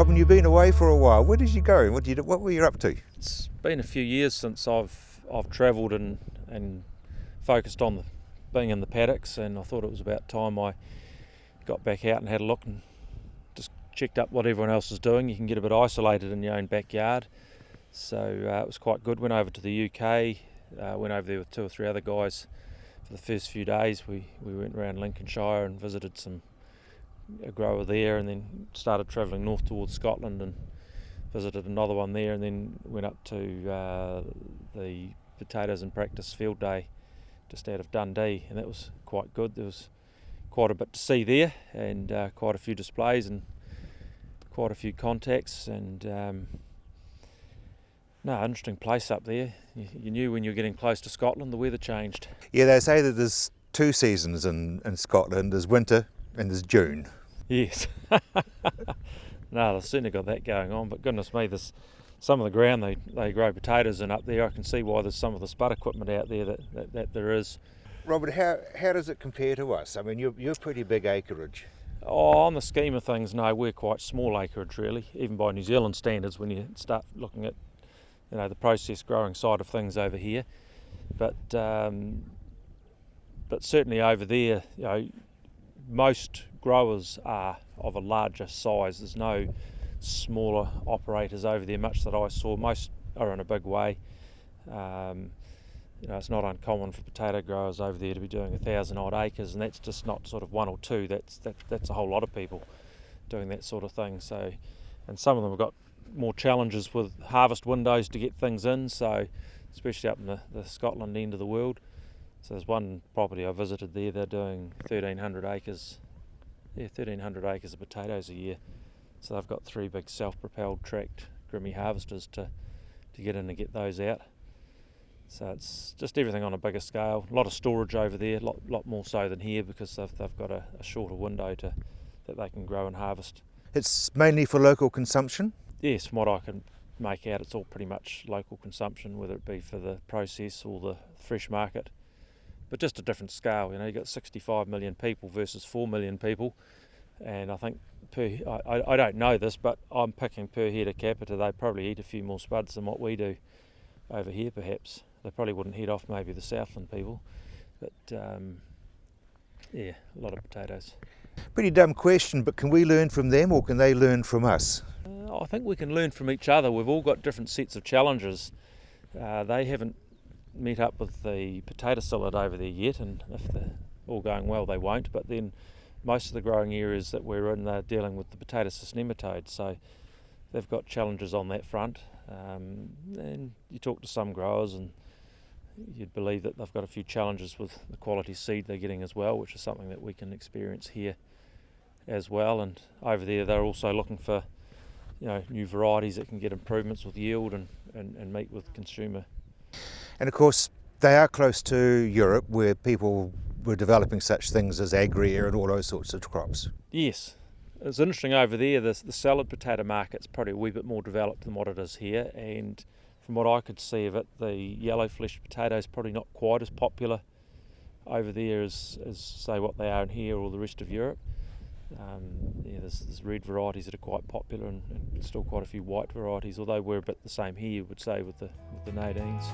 Robin, you've been away for a while. Where did you go? What were you up to? It's been a few years since I've travelled and focused on being in the paddocks, and I thought it was about time I got back out and had a look and just checked up what everyone else is doing. You can get a bit isolated in your own backyard, so it was quite good. Went over to the UK, went over there with 2 or 3 other guys for the first few days. We went around Lincolnshire and visited a grower there, and then started travelling north towards Scotland and visited another one there, and then went up to the Potatoes in Practice field day just out of Dundee, and that was quite good. There was quite a bit to see there, and quite a few displays and quite a few contacts, and interesting place up there. You knew when you were getting close to Scotland the weather changed. Yeah, they say that there's 2 seasons in Scotland. There's winter and there's June. Yes. No, they've certainly got that going on, but goodness me, there's some of the ground they grow potatoes in up there. I can see why there's some of the spud equipment out there that there is. Robert, how does it compare to us? I mean, you're pretty big acreage. Oh, on the scheme of things, no, we're quite small acreage really, even by New Zealand standards when you start looking at the process growing side of things over here. But certainly over there, most growers are of a larger size. There's no smaller operators over there, much that I saw. Most are in a big way. It's not uncommon for potato growers over there to be doing 1,000 odd acres, and that's just not sort of 1 or 2. That's a whole lot of people doing that sort of thing. So, and some of them have got more challenges with harvest windows to get things in. So, especially up in the Scotland end of the world. So there's one property I visited there. They're doing 1,300 acres. Yeah, 1,300 acres of potatoes a year. So they've got 3 big self-propelled tracked Grimmy harvesters to get in and get those out. So it's just everything on a bigger scale. A lot of storage over there, a lot more so than here, because they've got a shorter window that they can grow and harvest. It's mainly for local consumption? Yes, from what I can make out, it's all pretty much local consumption, whether it be for the process or the fresh market. But just a different scale. You've got 65 million people versus 4 million people, and I think I don't know this, but I'm picking per head of capita, they probably eat a few more spuds than what we do over here perhaps. They probably wouldn't head off maybe the Southland people, but a lot of potatoes. Pretty dumb question, but can we learn from them or can they learn from us? I think we can learn from each other. We've all got different sets of challenges. They haven't met up with the potato psyllid over there yet, and if they're all going well they won't, but then most of the growing areas that we're in, they're dealing with the potato cyst nematode, so they've got challenges on that front. And you talk to some growers and you'd believe that they've got a few challenges with the quality seed they're getting as well, which is something that we can experience here as well. And over there they're also looking for new varieties that can get improvements with yield and meet with consumer. And of course they are close to Europe, where people were developing such things as agri-air and all those sorts of crops. Yes, it's interesting over there. The salad potato market's probably a wee bit more developed than what it is here, and from what I could see of it, the yellow fleshed potato is probably not quite as popular over there as say what they are in here or the rest of Europe. There's red varieties that are quite popular, and still quite a few white varieties, although we're a bit the same here, you would say, with the Nadines.